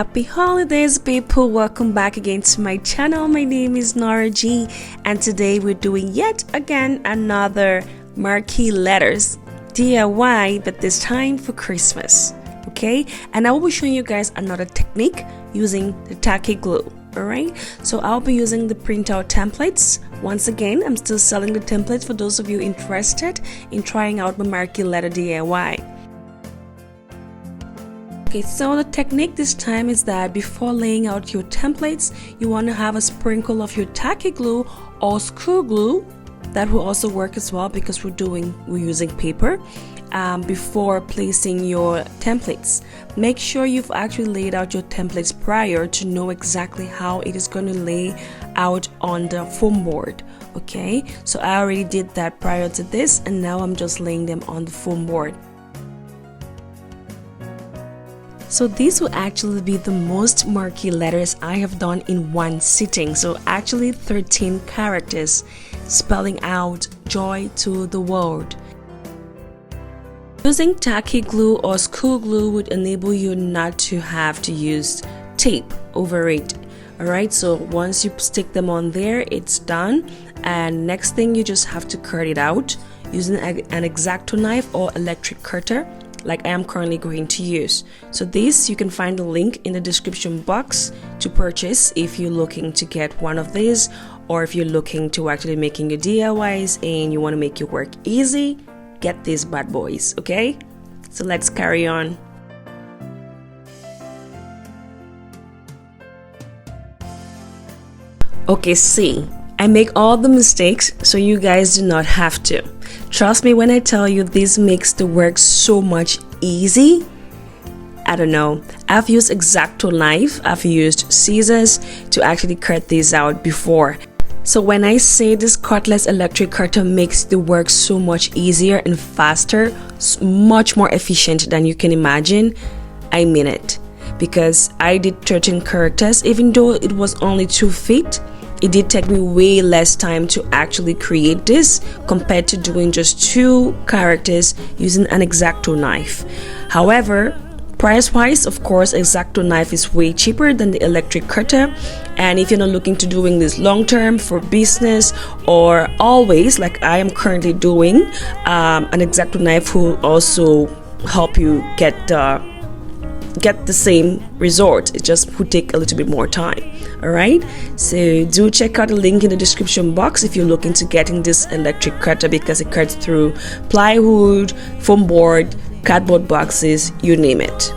Happy holidays, people. Welcome back again to my channel. My name is Nora G, and today we're doing yet again another Marquee Letters DIY, but this time for Christmas. Okay, and I will be showing you guys another technique using the tacky glue. Alright, so I'll be using the printout templates. Once again, I'm still selling the templates for those of you interested in trying out my Marquee Letter DIY. Okay, so the technique this time is that before laying out your templates, you want to have a sprinkle of your tacky glue or school glue. That will also work as well because we're using paper. Before placing your templates, make sure you've actually laid out your templates prior to know exactly how it is going to lay out on the foam board. Okay, so I already did that prior to this, and now I'm just laying them on the foam board. So these will actually be the most Marquee letters I have done in one sitting. So actually 13 characters spelling out joy to the world. Using tacky glue or school glue would enable you not to have to use tape over it. Alright, so once you stick them on there, it's done. And next thing, you just have to cut it out using an X-Acto knife or electric cutter, like I am currently going to use. So this, you can find the link in the description box to purchase if you're looking to get one of these, or if you're looking to actually making your DIYs and you want to make your work easy. Get these bad boys. Okay, so let's carry on. Okay, see, I make all the mistakes so you guys do not have to. Trust me when I tell you this makes the work so much easy. I don't know, I've used X-Acto knife, I've used scissors to actually cut these out before. So when I say this cordless electric cutter makes the work so much easier and faster, much more efficient than you can imagine, I mean it. Because I did 13 characters, even though it was only 2 feet, it did take me way less time to actually create this compared to doing just 2 characters using an X-Acto knife. However, price-wise, of course, X-Acto knife is way cheaper than the electric cutter. And if you're not looking to doing this long-term for business or always, like I am currently doing, an X-Acto knife will also help you get the same result. It just would take a little bit more time. Alright, so do check out the link in the description box if you're looking to getting this electric cutter, because it cuts through plywood, foam board, cardboard boxes, you name it.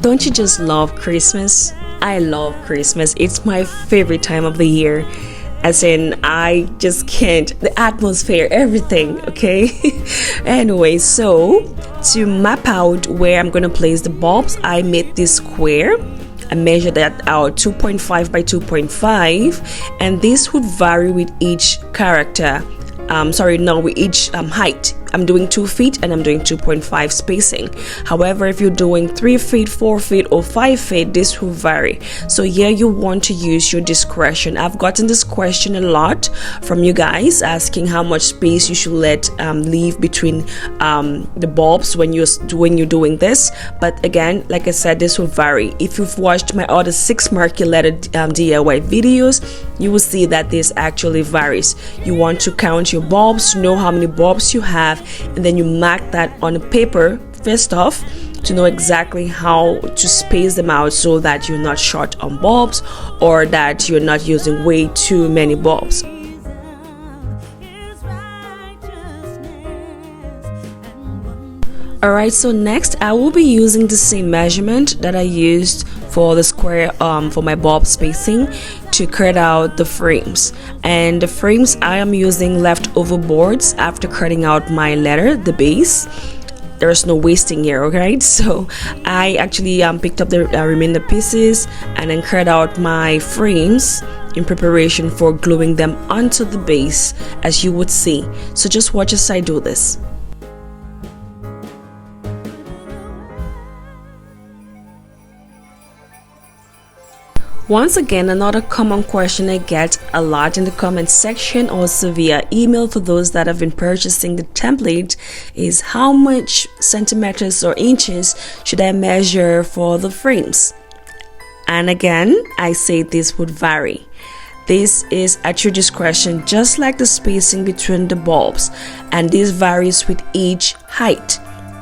Don't you just love Christmas? I love Christmas. It's my favorite time of the year. As in, I just can't, the atmosphere, everything, okay? Anyway, so to map out where I'm going to place the bulbs, I made this square. I measured that out 2.5 by 2.5, and this would vary with each character. With each height. I'm doing 2 feet and I'm doing 2.5 spacing. However, if you're doing 3 feet, 4 feet, or 5 feet, this will vary. So here you want to use your discretion. I've gotten this question a lot from you guys asking how much space you should let leave between the bulbs when you're doing this. But again, like I said, this will vary. If you've watched my other 6 Marquee Letter DIY videos, you will see that this actually varies. You want to count your bulbs, know how many bulbs you have, and then you mark that on a paper first off to know exactly how to space them out so that you're not short on bulbs or that you're not using way too many bulbs. Alright, so next I will be using the same measurement that I used for the square for my bulb spacing to cut out the frames. And the frames, I am using leftover boards after cutting out my letter, the base. There's no wasting here, okay? So I actually picked up the remainder pieces and then cut out my frames in preparation for gluing them onto the base, as you would see. So just watch as I do this. Once again, another common question I get a lot in the comment section, also via email for those that have been purchasing the template, is how much centimeters or inches should I measure for the frames? And again, I say this would vary. This is at your discretion, just like the spacing between the bulbs, and this varies with each height.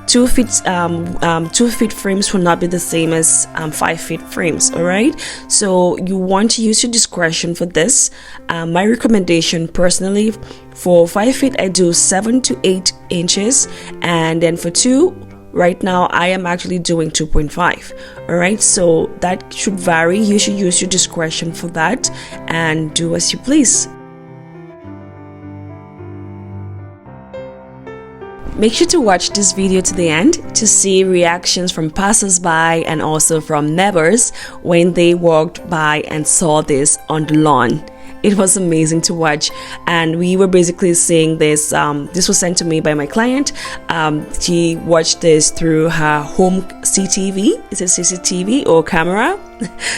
2 feet frames will not be the same as 5 feet frames. All right, so you want to use your discretion for this. My recommendation personally, for 5 feet I do 7 to 8 inches, and then for 2, right now I am actually doing 2.5. all right, so that should vary. You should use your discretion for that and do as you please. Make sure to watch this video to the end to see reactions from passers-by and also from neighbors when they walked by and saw this on the lawn. It was amazing to watch, and we were basically seeing this. This was sent to me by my client. She watched this through her home CCTV. Is it CCTV or camera?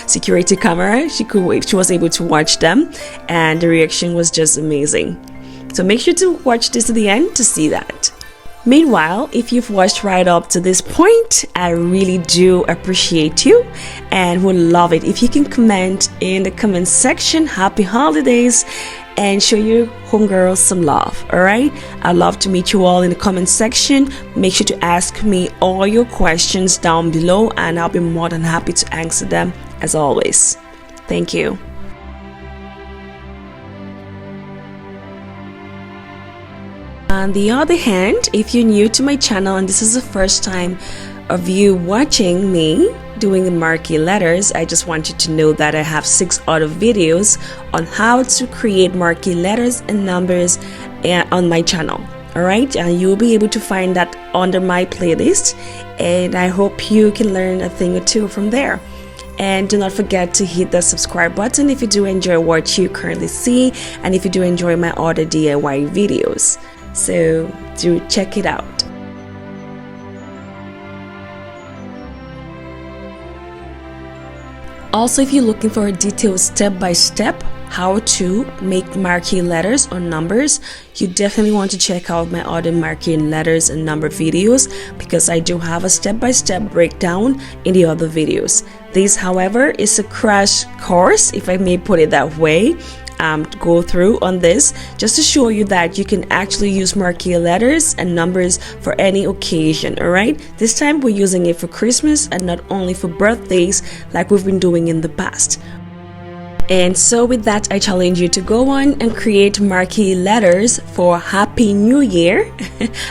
Security camera. She was able to watch them, and the reaction was just amazing. So make sure to watch this to the end to see that. Meanwhile, if you've watched right up to this point, I really do appreciate you and would love it if you can comment in the comment section happy holidays and show your homegirls some love. All right, I'd love to meet you all in the comment section. Make sure to ask me all your questions down below and I'll be more than happy to answer them as always. Thank you. On the other hand, if you're new to my channel and this is the first time of you watching me doing the marquee letters, I just want you to know that I have 6 other videos on how to create marquee letters and numbers on my channel. Alright, and you'll be able to find that under my playlist, and I hope you can learn a thing or two from there. And do not forget to hit the subscribe button if you do enjoy what you currently see and if you do enjoy my other DIY videos. So do check it out. Also, if you're looking for a detailed step-by-step how to make marquee letters or numbers, you definitely want to check out my other marquee letters and number videos, because I do have a step-by-step breakdown in the other videos. This, however, is a crash course, if I may put it that way, to go through on this, just to show you that you can actually use marquee letters and numbers for any occasion. All right, this time we're using it for Christmas and not only for birthdays like we've been doing in the past. And so with that, I challenge you to go on and create marquee letters for Happy New Year.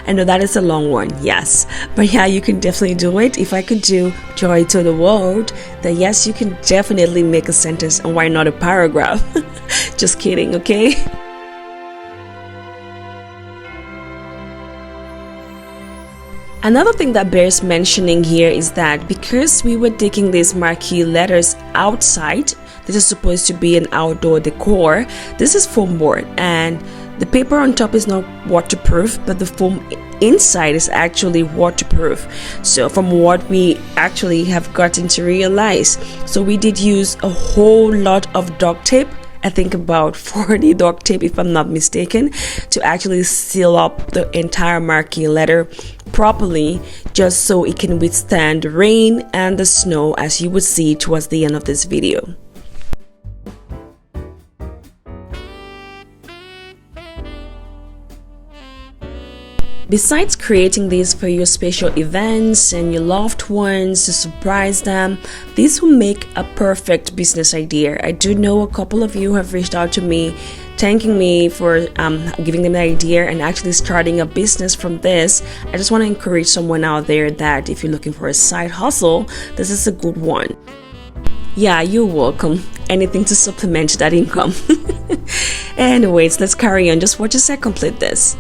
I know that is a long one, yes, but yeah, you can definitely do it. If I could do joy to the world, then yes, you can definitely make a sentence, and why not a paragraph? Just kidding, okay? Another thing that bears mentioning here is that because we were taking these marquee letters outside, this is supposed to be an outdoor decor. This is foam board, and the paper on top is not waterproof, but the foam inside is actually waterproof. So from what we actually have gotten to realize, so we did use a whole lot of duct tape, I think about 40 duct tape if I'm not mistaken, to actually seal up the entire marquee letter properly, just so it can withstand the rain and the snow, as you would see towards the end of this video. Besides creating these for your special events and your loved ones to surprise them, this will make a perfect business idea. I do know a couple of you have reached out to me thanking me for giving them the idea and actually starting a business from this. I just want to encourage someone out there that if you're looking for a side hustle, this is a good one. Yeah, you're welcome. Anything to supplement that income. Anyways, let's carry on. Just watch as I complete this.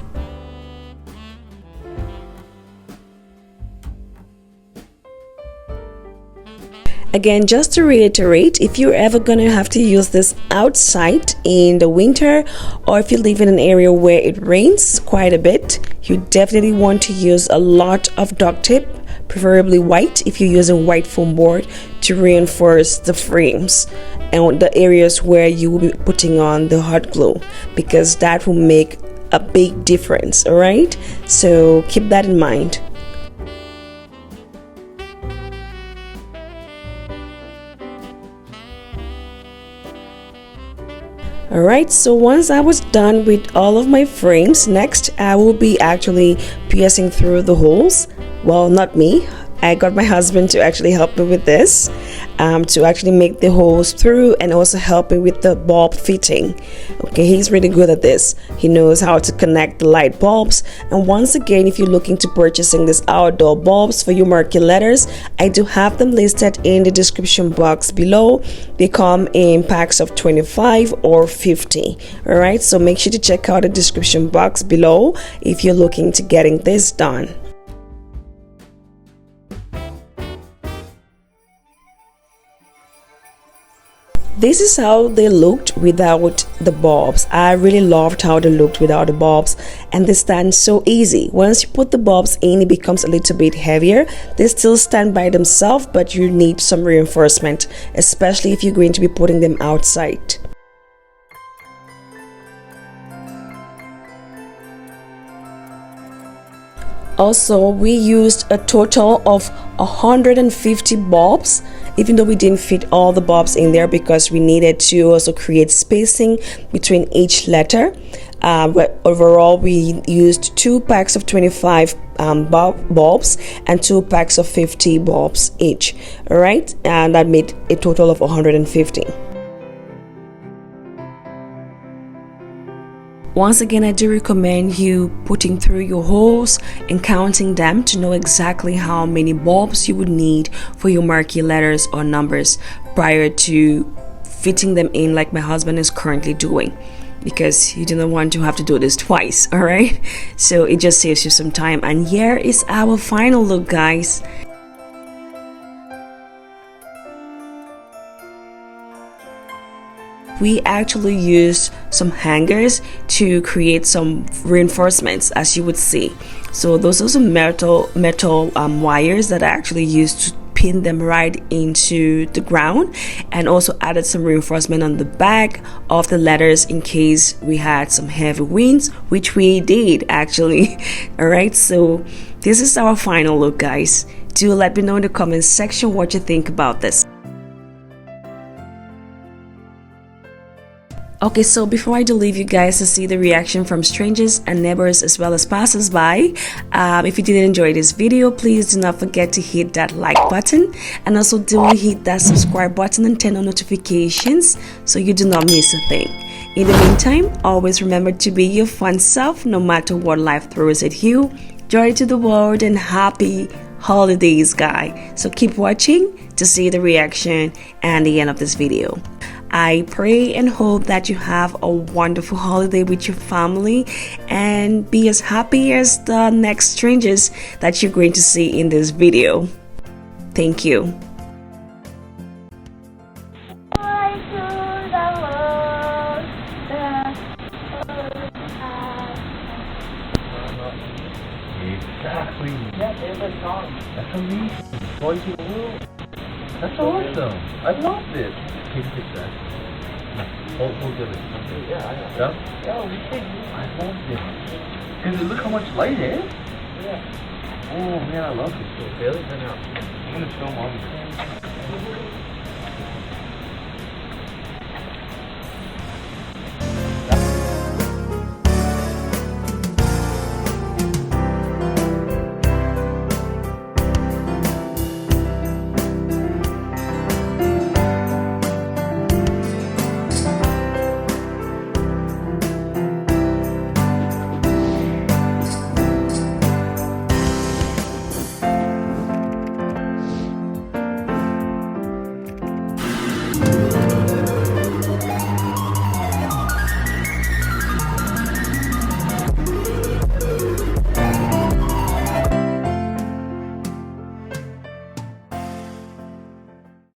Again, just to reiterate, if you're ever gonna have to use this outside in the winter, or if you live in an area where it rains quite a bit, you definitely want to use a lot of duct tape, preferably white if you use a white foam board, to reinforce the frames and the areas where you will be putting on the hot glue, because that will make a big difference. All right, so keep that in mind. Alright, so once I was done with all of my frames, next I will be actually piercing through the holes. Well, not me. I got my husband to actually help me with this, to actually make the holes through and also help me with the bulb fitting. Okay, he's really good at this. He knows how to connect the light bulbs. And once again, if you're looking to purchasing these outdoor bulbs for your Marquee Letters, I do have them listed in the description box below. They come in packs of 25 or 50. All right, so make sure to check out the description box below if you're looking to getting this done. This is how they looked without the bulbs. I really loved how they looked without the bulbs, and they stand so easy. Once you put the bulbs in, it becomes a little bit heavier. They still stand by themselves, but you need some reinforcement, especially if you're going to be putting them outside. Also, we used a total of 150 bulbs, even though we didn't fit all the bulbs in there because we needed to also create spacing between each letter. But overall, we used 2 packs of 25 bulbs and 2 packs of 50 bulbs each. All right, and that made a total of 150. Once again, I do recommend you putting through your holes and counting them to know exactly how many bulbs you would need for your Marquee Letters or numbers prior to fitting them in, like my husband is currently doing, because you do not want to have to do this twice. All right, so it just saves you some time. And here is our final look, guys. We actually used some hangers to create some reinforcements, as you would see. So those are some metal wires that I actually used to pin them right into the ground, and also added some reinforcement on the back of the letters in case we had some heavy winds, which we did actually. All right, so this is our final look, guys. Do let me know in the comments section what you think about this. Okay, so before I do leave you guys to see the reaction from strangers and neighbors as well as passers-by, if you did enjoy this video, please do not forget to hit that like button, and also do hit that subscribe button and turn on notifications so you do not miss a thing. In the meantime, always remember to be your fun self no matter what life throws at you. Joy to the world and happy holidays, guys. So keep watching to see the reaction and the end of this video. I pray and hope that you have a wonderful holiday with your family and be as happy as the next strangers that you're going to see in this video. Thank you. Exactly. That's amazing. Joy to the world. That's awesome. I love this. Can you fix that? Hold it. Okay. Yeah, I know. Yeah? Yeah, we can. I love this. Because look how much light it is. Yeah. Oh man, I love this. Really? I'm going to show mom.